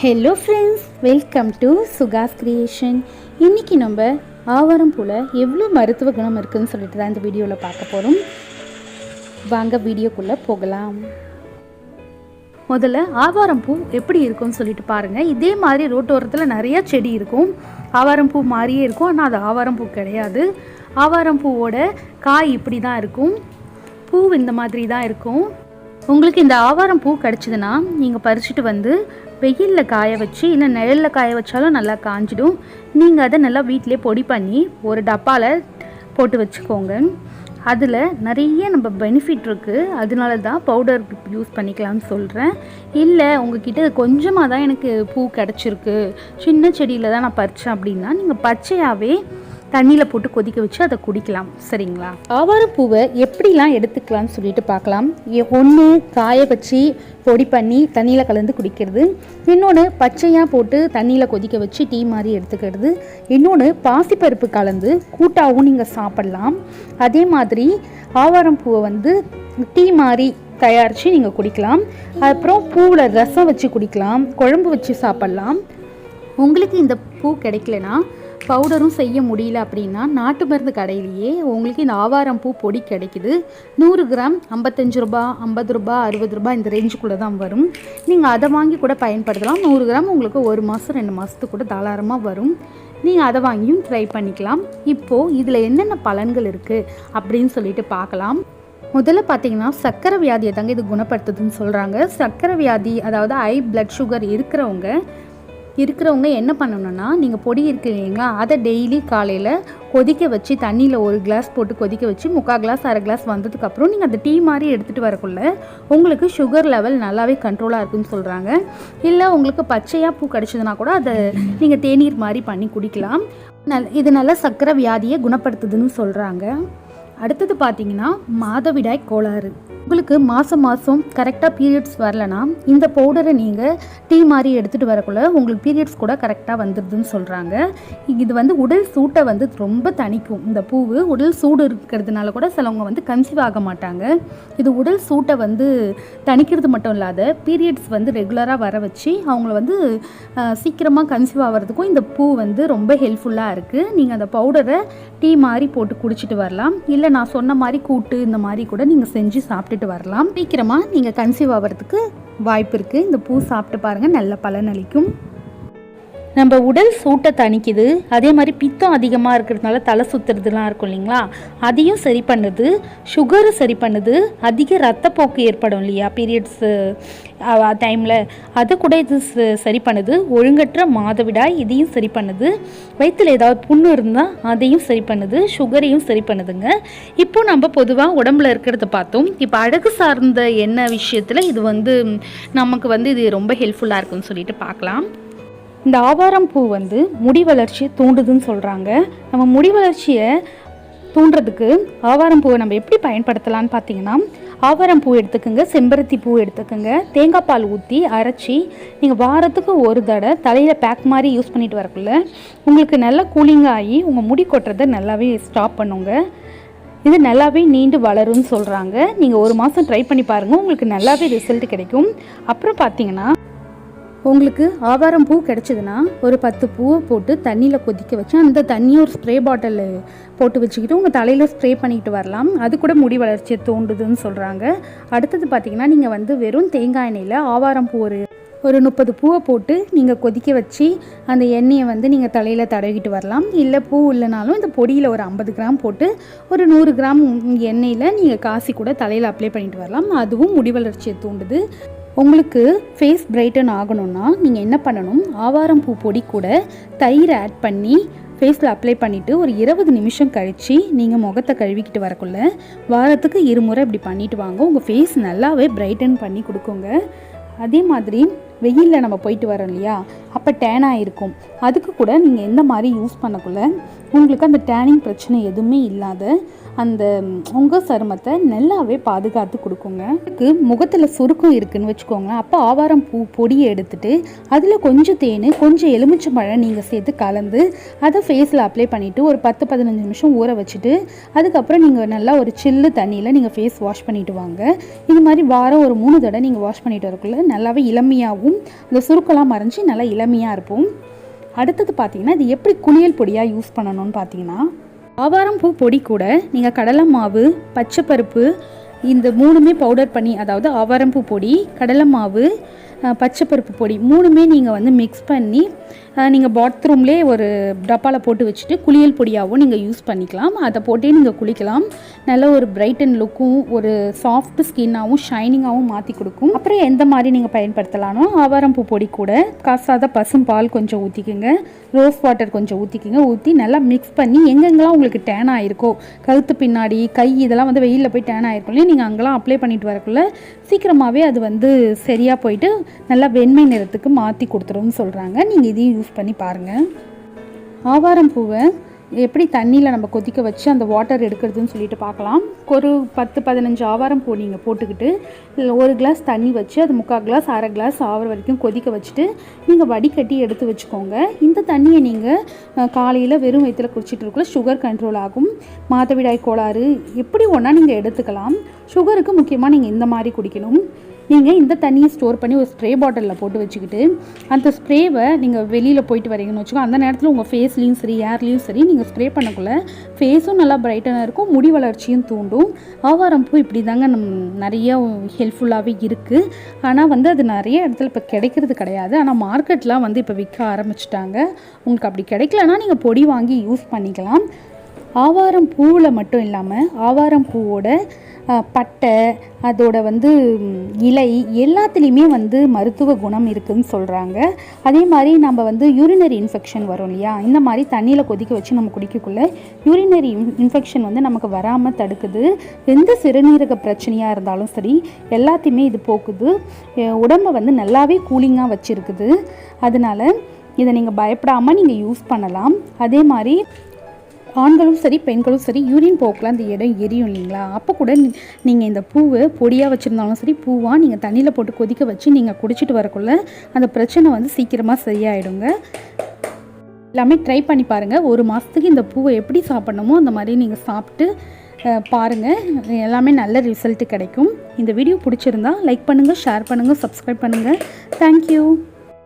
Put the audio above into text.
Hello friends, welcome to Sukash creation. இன்றைக்கி நம்ம ஆவாரம் பூவில் எவ்வளோ மருத்துவ குணம் இருக்குதுன்னு சொல்லிட்டு தான் இந்த வீடியோவில் பார்க்க போகிறோம். வாங்க வீடியோக்குள்ளே போகலாம். முதல்ல ஆவாரம் பூ எப்படி இருக்கும்னு சொல்லிட்டு பாருங்கள். இதே மாதிரி ரோட்டோரத்தில் நிறையா செடி இருக்கும், ஆவாரம் பூ மாதிரியே இருக்கும். ஆனால் அது ஆவாரம் பூ கிடையாது. ஆவாரம் பூவோட காய் இப்படி தான் இருக்கும், பூ இந்த மாதிரி தான் இருக்கும். உங்களுக்கு இந்த ஆவாரம் பூ கிடச்சிதுன்னா நீங்கள் பறிச்சுட்டு வந்து வெயிலில் காய வச்சு இல்லை நிழலில் காய வச்சாலும் நல்லா காஞ்சிடும். நீங்கள் அதை நல்லா வீட்டிலே பொடி பண்ணி ஒரு டப்பாவில் போட்டு வச்சுக்கோங்க. அதில் நிறைய நம்ம பெனிஃபிட் இருக்குது. அதனால தான் பவுடர் யூஸ் பண்ணிக்கலாம்னு சொல்கிறேன். இல்லை உங்ககிட்ட கொஞ்சமாக தான் எனக்கு பூ கிடச்சிருக்கு, சின்ன செடியில் தான் நான் பறித்தேன் அப்படின்னா நீங்கள் பச்சையாகவே தண்ணியில் போட்டு கொதிக்க வச்சு அதை குடிக்கலாம். சரிங்களா? ஆவாரம் பூவை எப்படிலாம் எடுத்துக்கலாம்னு சொல்லிட்டு பார்க்கலாம். ஒன்று காய வச்சு பொடி பண்ணி தண்ணியில் கலந்து குடிக்கிறது, இன்னொன்று பச்சையாக போட்டு தண்ணியில் கொதிக்க வச்சு டீ மாதிரி எடுத்துக்கிறது, இன்னொன்று பாசிப்பருப்பு கலந்து கூட்டாகவும் நீங்கள் சாப்பிட்லாம். அதே மாதிரி ஆவாரம் பூவை டீ மாதிரி தயாரித்து நீங்கள் குடிக்கலாம். அப்புறம் பூவில் ரசம் வச்சு குடிக்கலாம், குழம்பு வச்சு சாப்பிட்லாம். உங்களுக்கு இந்த பூ கிடைக்கலனா, பவுடரும் செய்ய முடியல அப்படின்னா நாட்டு மருந்து கடையிலேயே உங்களுக்கு இந்த ஆவாரம் பூ பொடி கிடைக்குது. 100 கிராம் 55 ரூபா, 50 ரூபா, 60 ரூபா இந்த ரேஞ்சுக்குள்ளே தான் வரும். நீங்கள் அதை வாங்கி கூட பயன்படுத்தலாம். 100 கிராம் உங்களுக்கு 1 மாதம் 2 மாதத்துக்கு கூட தாராளமாக வரும். நீங்கள் அதை வாங்கியும் ட்ரை பண்ணிக்கலாம். இப்போது இதில் என்னென்ன பலன்கள் இருக்குது அப்படின்னு சொல்லிட்டு பார்க்கலாம். முதல்ல பார்த்தீங்கன்னா சர்க்கரை வியாதியை தாங்க இது குணப்படுத்துதுன்னு சொல்கிறாங்க. சர்க்கரை வியாதி, அதாவது ஹை பிளட் சுகர் இருக்கிறவங்க என்ன பண்ணணும்னா, நீங்கள் பொடி இருக்கு இல்லைங்களா, அதை டெய்லி காலையில் கொதிக்க வச்சு தண்ணியில் 1 கிளாஸ் போட்டு கொதிக்க வச்சு 3/4 கிளாஸ் 1/2 கிளாஸ் வந்ததுக்கப்புறம் நீங்கள் அந்த டீ மாதிரி எடுத்துகிட்டு வரக்குள்ள உங்களுக்கு சுகர் லெவல் நல்லாவே கண்ட்ரோலாக இருக்குதுன்னு சொல்கிறாங்க. இல்லை உங்களுக்கு பச்சையாக பூ கிடச்சிதுன்னா கூட அதை நீங்கள் தேநீர் மாதிரி பண்ணி குடிக்கலாம். இது நல்ல சர்க்கரை வியாதியை குணப்படுத்துதுன்னு சொல்கிறாங்க. அடுத்தது பார்த்தீங்கன்னா மாதவிடாய் கோளாறு. உங்களுக்கு மாதம் கரெக்டாக பீரியட்ஸ் வரலனா இந்த பவுடரை நீங்கள் டீ மாதிரி எடுத்துகிட்டு வரக்குள்ள உங்களுக்கு பீரியட்ஸ் கூட கரெக்டாக வந்துடுதுன்னு சொல்கிறாங்க. இது உடல் சூட்டை ரொம்ப தணிக்கும். இந்த பூவு உடல் சூடு இருக்கிறதுனால கூட சிலவங்க கன்சீவ் ஆக மாட்டாங்க. இது உடல் சூட்டை தணிக்கிறது மட்டும் இல்லாத பீரியட்ஸ் ரெகுலராக வர வச்சு அவங்கள சீக்கிரமாக கன்சீவ் ஆகிறதுக்கும் இந்த பூ ரொம்ப ஹெல்ப்ஃபுல்லாக இருக்குது. நீங்கள் அந்த பவுடரை டீ மாதிரி போட்டு குடிச்சிட்டு வரலாம். இல்லை நான் சொன்ன மாதிரி கூட்டு இந்த மாதிரி கூட நீங்கள் செஞ்சு சாப்பிட்டுட்டு வரலாம். சீக்கிரமாக நீங்கள் கன்சீவ் ஆகிறதுக்கு வாய்ப்பு இருக்குது. இந்த பூ சாப்பிட்டு பாருங்கள், நல்ல பலன் அளிக்கும். நம்ம உடல் சூட்டை தணிக்குது. அதே மாதிரி பித்தம் அதிகமாக இருக்கிறதுனால தலை சுற்றுறதுலாம் இருக்கும் இல்லைங்களா, அதையும் சரி பண்ணுது. சுகரை சரி பண்ணுது. அதிக ரத்தப்போக்கு ஏற்படும் இல்லையா பீரியட்ஸு டைமில், அதை கூட இது சரி பண்ணுது. ஒழுங்கற்ற மாதவிடாய் இதையும் சரி பண்ணுது. வயிற்றில் ஏதாவது புண்ணு இருந்தால் அதையும் சரி பண்ணுது. சுகரையும் சரி பண்ணுதுங்க. இப்போ நம்ம பொதுவாக உடம்புல இருக்கிறத பார்த்தோம். இப்போ அழகு சார்ந்த என்ன விஷயத்தில் இது நமக்கு இது ரொம்ப ஹெல்ப்ஃபுல்லாக இருக்குன்னு சொல்லிட்டு பார்க்கலாம். இந்த ஆவாரம் பூ முடி வளர்ச்சியை தூண்டுதுன்னு சொல்கிறாங்க. நம்ம முடி வளர்ச்சியை தூண்டுறதுக்கு ஆவாரம் பூவை நம்ம எப்படி பயன்படுத்தலான்னு பார்த்தீங்கன்னா, ஆவாரம் பூ எடுத்துக்கோங்க, செம்பருத்தி பூ எடுத்துக்கோங்க, தேங்காய் பால் ஊற்றி அரைச்சி நீங்கள் வாரத்துக்கு ஒரு தடவை தலையில் பேக் மாதிரி யூஸ் பண்ணிட்டு வரக்குள்ள உங்களுக்கு நல்லா கூலிங் ஆகி உங்கள் முடி கொட்டுறதை நல்லாவே ஸ்டாப் பண்ணுங்க. இது நல்லாவே நீண்டு வளரும்னு சொல்கிறாங்க. நீங்கள் 1 மாதம் ட்ரை பண்ணி பாருங்கள், உங்களுக்கு நல்லாவே ரிசல்ட் கிடைக்கும். அப்புறம் பார்த்தீங்கன்னா, உங்களுக்கு ஆவாரம் பூ கிடச்சிதுன்னா ஒரு 10 பூவை போட்டு தண்ணியில் கொதிக்க வச்சு அந்த தண்ணியை ஒரு ஸ்ப்ரே பாட்டிலில் போட்டு வச்சுக்கிட்டு உங்கள் தலையில் ஸ்ப்ரே பண்ணிக்கிட்டு வரலாம். அது கூட முடி வளர்ச்சியை தூண்டுதுன்னு சொல்கிறாங்க. அடுத்தது பார்த்திங்கன்னா, நீங்கள் வெறும் தேங்காய் எண்ணெயில் ஆவாரம் பூ ஒரு 30 பூவை போட்டு நீங்கள் கொதிக்க வச்சு அந்த எண்ணெயை நீங்கள் தலையில் தடவிக்கிட்டு வரலாம். இல்லை பூ இல்லைனாலும் இந்த பொடியில் ஒரு 50 கிராம் போட்டு ஒரு 100 கிராம் எண்ணெயில் நீங்கள் காசி கூட தலையில் அப்ளை பண்ணிட்டு வரலாம். அதுவும் முடி வளர்ச்சியை தூண்டுது. உங்களுக்கு ஃபேஸ் பிரைட்டன் ஆகணும்னா நீங்கள் என்ன பண்ணணும், ஆவாரம் பூ பொடி கூட தயிர் ஆட் பண்ணி ஃபேஸில் அப்ளை பண்ணிவிட்டு ஒரு 20 நிமிஷம் கழித்து நீங்கள் முகத்தை கழுவிக்கிட்டு வரக்குள்ள வாரத்துக்கு 2 முறை இப்படி பண்ணிவிட்டு வாங்க. உங்கள் ஃபேஸ் நல்லாவே பிரைட்டன் பண்ணி கொடுக்குங்க. அதே மாதிரி வெயிலில் நம்ம போயிட்டு வரோம் இல்லையா, அப்போ டேனாக இருக்கும். அதுக்கு கூட நீங்கள் எந்த மாதிரி யூஸ் பண்ணக்குள்ள உங்களுக்கு அந்த டேனிங் பிரச்சனை எதுவுமே இல்லாத அந்த உங்கள் சருமத்தை நல்லாவே பாதுகாத்து கொடுக்குங்க. அதுக்கு முகத்தில் சுருக்கம் இருக்குதுன்னு வச்சுக்கோங்களேன். அப்போ ஆவாரம் பூ பொடியை எடுத்துகிட்டு அதில் கொஞ்சம் தேன் கொஞ்சம் எலுமிச்சம்பழம் நீங்கள் சேர்த்து கலந்து அதை ஃபேஸில் அப்ளை பண்ணிவிட்டு ஒரு 10-15 நிமிஷம் ஊற வச்சுட்டு அதுக்கப்புறம் நீங்கள் நல்லா ஒரு சில்லு தண்ணியில் நீங்கள் ஃபேஸ் வாஷ் பண்ணிவிட்டு வாங்க. இது மாதிரி வாரம் ஒரு 3 தடவை நீங்கள் வாஷ் பண்ணிட்டு வரக்குள்ள நல்லாவே இளமையாகவும் அந்த சுருக்கெல்லாம் மறைஞ்சி நல்லா இளமையாக இருக்கும். அடுத்தது பார்த்தீங்கன்னா இது எப்படி குளியல் பொடியாக யூஸ் பண்ணணும்னு பார்த்தீங்கன்னா, ஆவாரம் பூ பொடி கூட நீங்கள் கடலை மாவு, பச்சைப்பருப்பு இந்த 3மே பவுடர் பண்ணி, அதாவது ஆவாரம் பூ பொடி, கடலை மாவு, பச்சைப்பருப்பு பொடி 3மே நீங்கள் வந்து மிக்ஸ் பண்ணி நீங்கள் பாத்ரூம்லேயே ஒரு டப்பாவில் போட்டு வச்சுட்டு குளியல் பொடியாகவும் நீங்கள் யூஸ் பண்ணிக்கலாம். அதை போட்டே நீங்கள் குளிக்கலாம். நல்ல ஒரு பிரைட் அண்ட் லுக்கும் ஒரு சாஃப்ட் ஸ்கின்னாகவும் ஷைனிங்காகவும் மாற்றி கொடுக்கும். அப்புறம் எந்த மாதிரி நீங்கள் பயன்படுத்தலாம்னோ ஆவாரம் பூ பொடி கூட காசாத பசும் பால் கொஞ்சம் ஊற்றிக்குங்க, ரோஸ் வாட்டர் கொஞ்சம் ஊற்றிக்குங்க. ஊற்றி நல்லா மிக்ஸ் பண்ணி எங்கெங்கெல்லாம் உங்களுக்கு டேன் ஆகிருக்கோ, கழுத்து பின்னாடி, கை இதெல்லாம் வந்து வெயிலில் போய் டேன் ஆகிருக்கும் இல்லையா, நீங்கள் அங்கெல்லாம் அப்ளை பண்ணிட்டு வரக்குள்ள சீக்கிரமாகவே அது வந்து சரியாக போயிட்டு நல்லா வெண்மை நிறத்துக்கு மாற்றி கொடுத்துருன்னு சொல்கிறாங்க. நீங்கள் இதையும் யூஸ் பண்ணி பாருங்கள். ஆவாரம் பூவை எப்படி தண்ணியில் நம்ம கொதிக்க வச்சு அந்த வாட்டர் எடுக்கிறதுன்னு சொல்லிட்டு பார்க்கலாம். ஒரு 10-15 ஆவாரம் பூ நீங்கள் போட்டுக்கிட்டு ஒரு கிளாஸ் தண்ணி வச்சு அது 3/4 கிளாஸ் 1/2 கிளாஸ் ஆகிற வரைக்கும் கொதிக்க வச்சுட்டு நீங்கள் வடிகட்டி எடுத்து வச்சுக்கோங்க. இந்த தண்ணியை நீங்கள் காலையில் வெறும் வயிற்றில் குடிச்சிட்டு இருக்கல சுகர் கண்ட்ரோல் ஆகும். மாதவிடாய் கோளாறு எப்படி ஒன்றா நீங்கள் எடுத்துக்கலாம். சுகருக்கு முக்கியமாக நீங்கள் இந்த மாதிரி குடிக்கணும். நீங்கள் இந்த தண்ணியை ஸ்டோர் பண்ணி ஒரு ஸ்ப்ரே பாட்டிலில் போட்டு வச்சுக்கிட்டு அந்த ஸ்ப்ரேவை நீங்கள் வெளியில் போயிட்டு வரீங்கன்னு வச்சுக்கோங்க. அந்த நேரத்தில் உங்கள் ஃபேஸ்லேயும் சரி ஏர்லேயும் சரி நீங்கள் ஸ்ப்ரே பண்ணக்குள்ள ஃபேஸும் நல்லா பிரைட்டனாக இருக்கும், முடி வளர்ச்சியும் தூண்டும். ஆவாரம் பூ இப்படி தாங்க நிறைய ஹெல்ப்ஃபுல்லாகவே இருக்குது. ஆனால் வந்து அது நிறைய இடத்துல இப்போ கிடைக்கிறது கிடையாது. ஆனால் மார்க்கெட்லாம் வந்து இப்போ விற்க ஆரம்பிச்சிட்டாங்க. உங்களுக்கு அப்படி கிடைக்கலன்னா நீங்கள் பொடி வாங்கி யூஸ் பண்ணிக்கலாம். ஆவாரம் பூவில் மட்டும் இல்லாமல் ஆவாரம் பூவோட பட்டை, அதோட வந்து இலை எல்லாத்துலேயுமே வந்து மருத்துவ குணம் இருக்குதுன்னு சொல்கிறாங்க. அதே மாதிரி நம்ம வந்து யூரினரி இன்ஃபெக்ஷன் வரும் இல்லையா, இந்த மாதிரி தண்ணியில் கொதிக்க வச்சு நம்ம குடிக்கக்குள்ள யூரினரி இன்ஃபெக்ஷன் வந்து நமக்கு வராமல் தடுக்குது. எந்த சிறுநீரக பிரச்சனையாக இருந்தாலும் சரி எல்லாத்தையுமே இது போக்குது. உடம்பை வந்து நல்லாவே கூலிங்காக வச்சுருக்குது. அதனால் இதை நீங்கள் பயப்படாமல் நீங்கள் யூஸ் பண்ணலாம். அதே மாதிரி ஆண்களும் சரி பெண்களும் சரி யூரின் போக்கில் அந்த இடம் எரியும் இல்லைங்களா, அப்போ கூட நீங்கள் இந்த பூவை பொடியாக வச்சுருந்தாலும் சரி பூவாக நீங்கள் தண்ணியில் போட்டு கொதிக்க வச்சு நீங்கள் குடிச்சிட்டு வரக்குள்ள அந்த பிரச்சனை வந்து சீக்கிரமாக சரியாயிடுங்க. எல்லாமே ட்ரை பண்ணி பாருங்கள். 1 மாதத்துக்கு இந்த பூவை எப்படி சாப்பிட்ணுமோ அந்த மாதிரி நீங்கள் சாப்பிட்டு பாருங்கள். எல்லாமே நல்ல ரிசல்ட்டு கிடைக்கும். இந்த வீடியோ பிடிச்சிருந்தா லைக் பண்ணுங்கள், ஷேர் பண்ணுங்கள், சப்ஸ்கிரைப் பண்ணுங்கள். தேங்க்யூ.